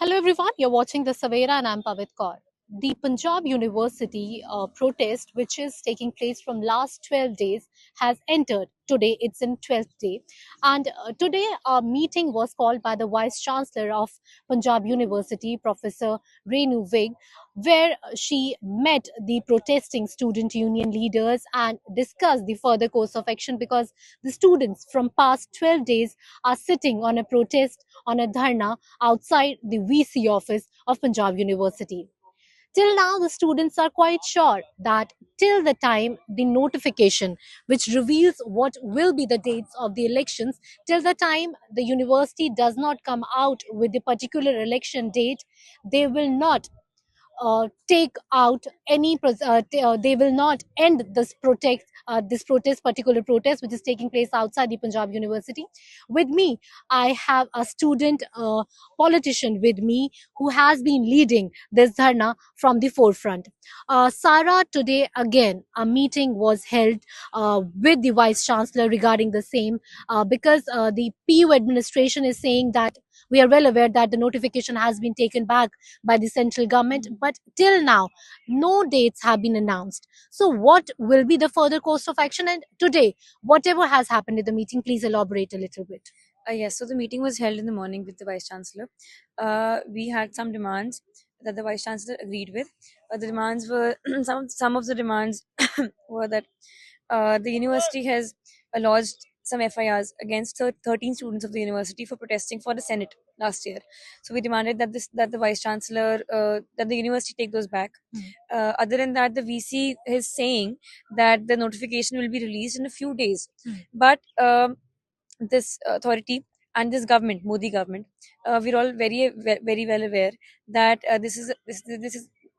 Hello everyone, you're watching the Savera and I'm Pavit Kaur. The Punjab University protest, which is taking place from last 12 days, has entered. Today it's in 12th day. And today a meeting was called by the Vice Chancellor of Punjab University, Professor Renu Vig, where she met the protesting student union leaders and discussed the further course of action because the students from past 12 days are sitting on a protest, on a dharna outside the VC office of Punjab University. Till now, the students are quite sure that till the time the notification which reveals what will be the dates of the elections, till the time the university does not come out with the particular election date, they will not take out any they will not end this particular protest which is taking place outside the Punjab University. With me I have a student politician with me who has been leading this dharna from the forefront. Sarah, today again a meeting was held with the vice chancellor regarding the same, because the PU administration is saying that we are well aware that the notification has been taken back by the central government, but till now, no dates have been announced. So, what will be the further course of action? And today, whatever has happened in the meeting, please elaborate a little bit. Yes, so the meeting was held in the morning with the Vice Chancellor. We had some demands that the Vice Chancellor agreed with. The demands were some of the demands were that the university has lodged some FIRs against 13 students of the university for protesting for the Senate last year. So we demanded that the Vice Chancellor that the university take those back. Other than that, the VC is saying that the notification will be released in a few days, but this authority and this government, Modi government, we're all very well aware that this is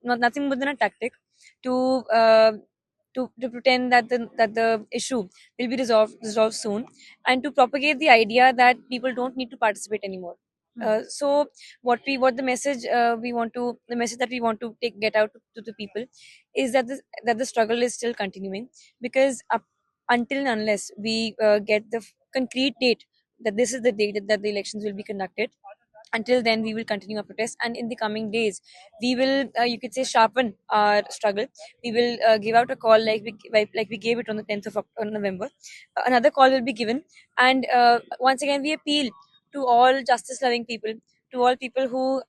not nothing more than a tactic to to pretend that the issue will be resolved soon, and to propagate the idea that people don't need to participate anymore. So what the message the message that we want to get out to the people is that the struggle is still continuing, because until and unless we get the concrete date that this is the date that the elections will be conducted, until then we will continue our protest. And in the coming days we will, you could say, sharpen our struggle. We will give out a call like we gave it on the 10th of November. Another call will be given, and once again we appeal to all justice loving people, to all people who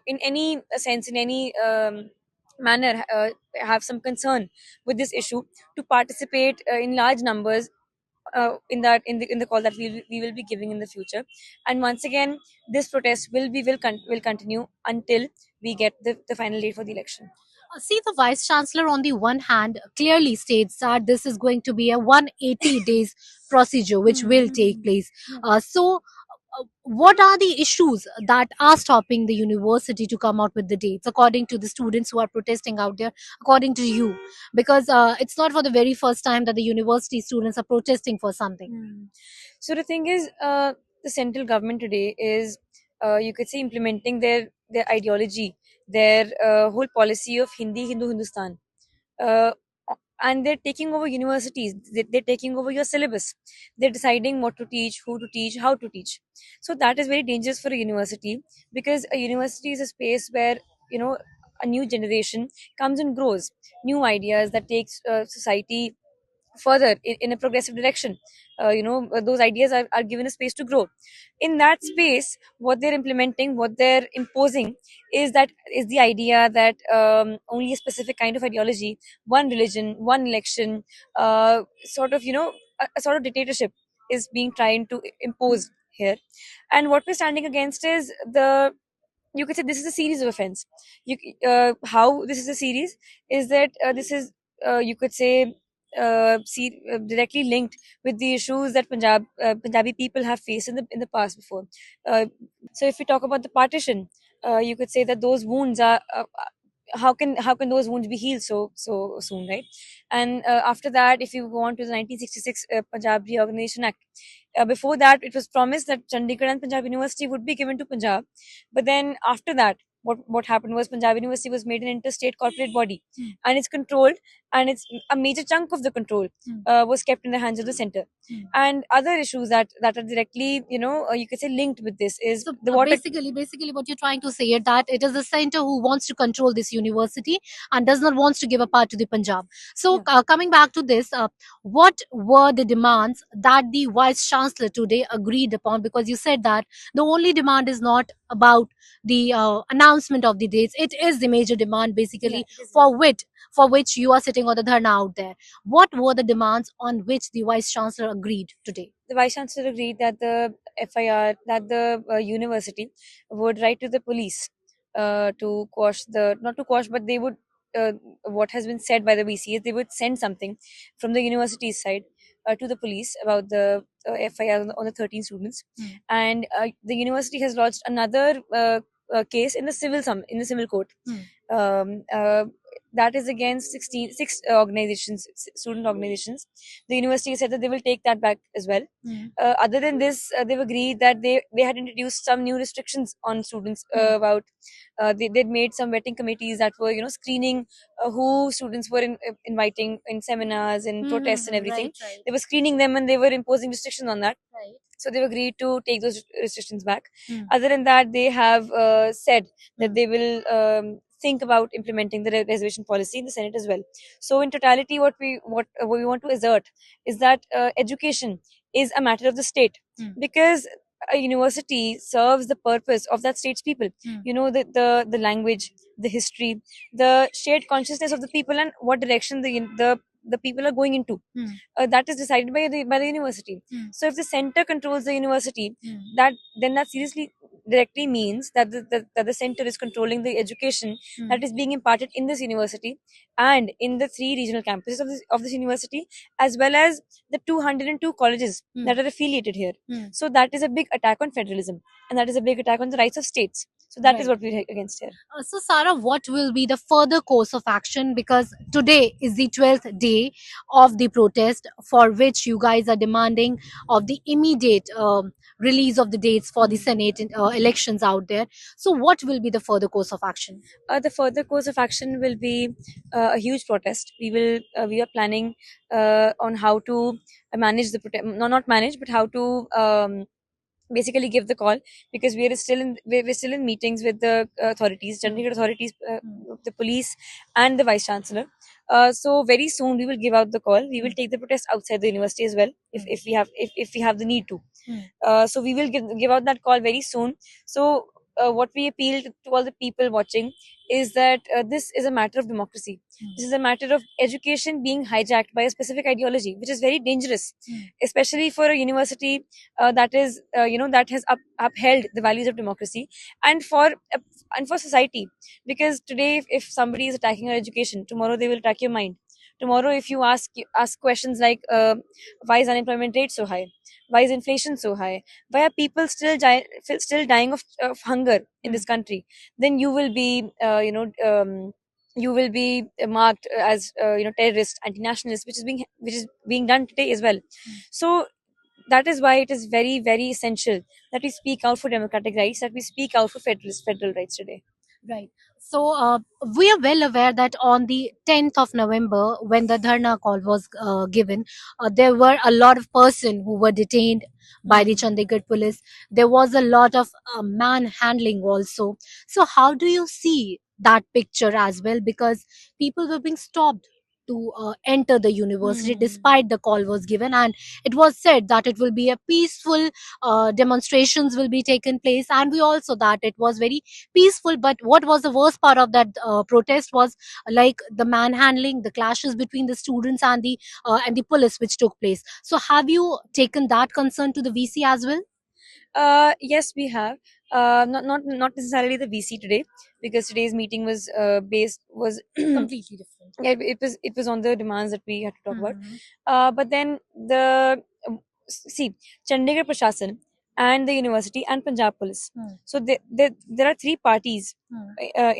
in any sense, in any manner, have some concern with this issue, to participate in large numbers in the call that we will be giving in the future. And once again, this protest will continue until we get the final date for the election. See, the vice chancellor on the one hand clearly states that this is going to be a 180 days procedure which will take place. What are the issues that are stopping the university to come out with the dates, according to the students who are protesting out there, according to you? Because it's not for the very first time that the university students are protesting for something. So the thing is, the central government today is, you could say, implementing their ideology, their whole policy of Hindu Hindustan. Uh, and they're taking over universities. They're taking over your syllabus. They're deciding what to teach, who to teach, how to teach. So that is very dangerous for a university, because a university is a space where, you know, a new generation comes and grows, new ideas that takes society further in a progressive direction. Those ideas are given a space to grow. In that space, what they're implementing, what they're imposing, is the idea that only a specific kind of ideology, one religion, one election, sort of, a sort of dictatorship is being trying to impose here. And what we're standing against is, you could say, this is a series of offense. How this is a series is that this is, you could say, directly linked with the issues that Punjabi people have faced in the past before. Uh, so if we talk about the partition, you could say that those wounds are, how can those wounds be healed so soon, right? And after that, if you go on to the 1966 Punjab Reorganization Act, before that it was promised that Chandigarh and Punjab University would be given to Punjab, but then after that what happened was Punjab University was made an interstate corporate body, and it's controlled, and it's a major chunk of the control was kept in the hands of the center. And other issues that are directly, you could say, linked with this is So the water. basically, what you're trying to say is that it is the center who wants to control this university and does not wants to give a part to the Punjab. So Yeah. coming back to this, what were the demands that the vice chancellor today agreed upon? Because you said that the only demand is not about the announcement of the dates; it is the major demand, Yeah, basically, it is for major. which you are sitting on the dharna out there. What were the demands on which the vice chancellor agreed today? The vice chancellor agreed that the FIR, that the university would write to the police to quash the, not to quash, but they would, uh, what has been said by the VC is they would send something from the university's side to the police about the FIR on the 13 students. And the university has lodged another case in the in the civil court. Um, uh, that is against 6 organizations, student organizations. The university said that they will take that back as well. Other than this, they've agreed that they had introduced some new restrictions on students about they'd made some vetting committees that were, screening who students were inviting in seminars and protests and everything. Right, right, They were screening them, and they were imposing restrictions on that. right. So they've agreed to take those restrictions back. Mm. Other than that, they have said that Mm. they will think about implementing the reservation policy in the Senate as well. So in totality, what we want to assert is that education is a matter of the state, because a university serves the purpose of that state's people. The language, the history, the shared consciousness of the people, and what direction the people are going into. That is decided by the university. So if the center controls the university, that seriously directly means that the center is controlling the education that is being imparted in this university and in the 3 regional campuses of this university, as well as the 202 colleges that are affiliated here. So that is a big attack on federalism, and that is a big attack on the rights of states. So that is Right. what we're against here. So, Sarah, what will be the further course of action? Because today is the 12th day of the protest, for which you guys are demanding of the immediate release of the dates for the Senate elections out there. So, what will be the further course of action? The further course of action will be a huge protest. We are planning on how to manage the protest. No, not manage, but how to basically give the call, because we're still in meetings with the authorities, Chandigarh authorities, the police, and the vice chancellor. So very soon we will give out the call. We will take the protest outside the university as well, if we have the need to. So we will give out that call very soon. So what we appeal to all the people watching is that this is a matter of democracy. This is a matter of education being hijacked by a specific ideology, which is very dangerous, especially for a university that is, that has upheld the values of democracy, and for society. Because today, if somebody is attacking our education, tomorrow they will attack your mind. Tomorrow, if you ask questions like, why is unemployment rate so high? Why is inflation so high? Why are people still dying of hunger in this country? Then you will be, you will be marked as, terrorist, anti-nationalist, which is being done today as well. So that is why it is very, very essential that we speak out for democratic rights, that we speak out for federal rights today. Right. So we are well aware that on the 10th of November, when the Dharna call was given, there were a lot of person who were detained by the Chandigarh police. There was a lot of manhandling also. So how do you see that picture as well? Because people were being stopped to enter the university despite the call was given, and it was said that it will be a peaceful demonstrations will be taken place, and we also that it was very peaceful. But what was the worst part of that protest was like the manhandling, the clashes between the students and the police which took place. So have you taken that concern to the VC as well? Yes, we have. Not necessarily the VC today, because today's meeting was based was Completely different. yeah, it was on the demands that we had to talk about. Mhm. But then the see, Chandigarh Prashasan and the university and Punjab Police. So there are 3 parties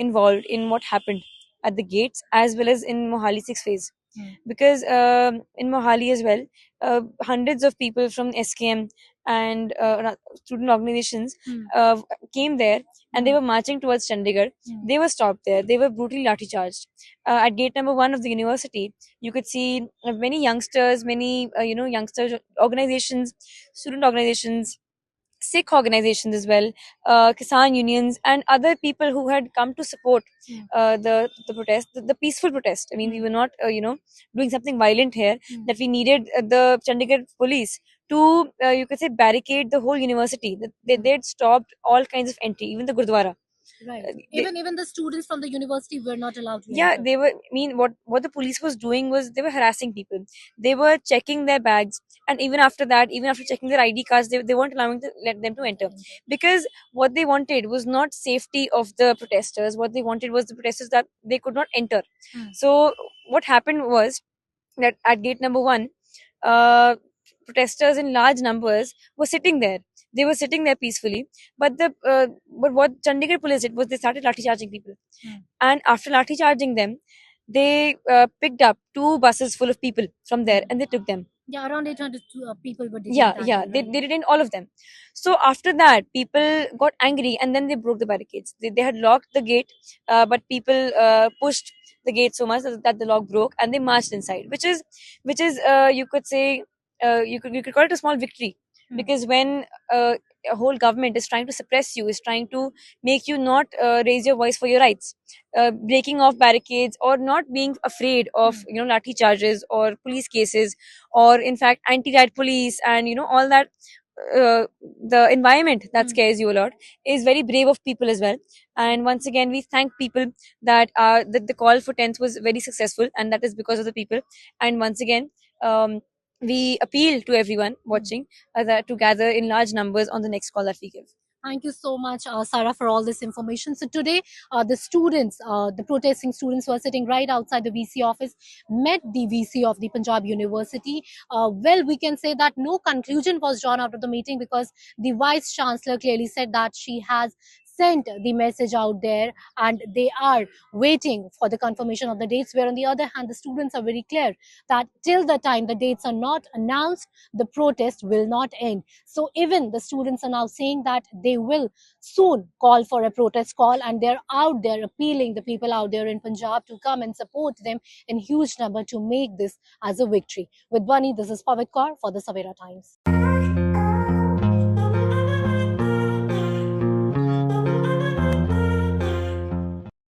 involved in what happened at the gates, as well as in Mohali 6 phase. because in Mohali as well, hundreds of people from SKM and student organizations uh, came there, and they were marching towards Chandigarh. They were stopped there. They were brutally lathi charged. At gate number one of the university, you could see many youngsters, many youngster organizations, student organizations, Sikh organizations as well, Kisan unions, and other people who had come to support the protest, the peaceful protest. I mean, we were not, doing something violent here. That we needed the Chandigarh police to, you could say, barricade the whole university. They'd stopped all kinds of entry, even the Gurdwara. Right. They, Even the students from the university were not allowed to yeah, enter. they were. I mean, what the police was doing was they were harassing people. They were checking their bags, and even after that, even after checking their ID cards, they weren't allowing to let them to enter, because what they wanted was not safety of the protesters. What they wanted was the protesters that they could not enter. So what happened was that at gate number one, uh, protesters in large numbers were sitting there. They were sitting there peacefully, but what Chandigarh police did was they started lathi charging people, and after lathi charging them, they picked up two buses full of people from there and they took them. Yeah, around 800 people were detained Yeah, that yeah, day, they, right? they detained all of them. So after that, people got angry and then they broke the barricades. They had locked the gate, but people pushed the gate so much that the lock broke, and they marched inside, which is you could say, you could call it a small victory, because when a whole government is trying to suppress you, is trying to make you not raise your voice for your rights, breaking off barricades, or not being afraid of lathi charges or police cases, or in fact anti-riot police, and all that, the environment that scares you a lot, is very brave of people as well. And once again, we thank people that the call for 10th was very successful, and that is because of the people. And once again, we appeal to everyone watching that to gather in large numbers on the next call that we give. Thank you so much, Sarah, for all this information. So today, the students, the protesting students who are sitting right outside the VC office, met the VC of the Punjab University. Well, we can say that no conclusion was drawn out of the meeting, because the Vice Chancellor clearly said that she has sent the message out there and they are waiting for the confirmation of the dates. Where on the other hand, the students are very clear that till the time the dates are not announced, the protest will not end. So even the students are now saying that they will soon call for a protest call, and they're out there appealing the people out there in Punjab to come and support them in huge number to make this as a victory. With Bunny, this is Pavit Kaur for the Savera Times.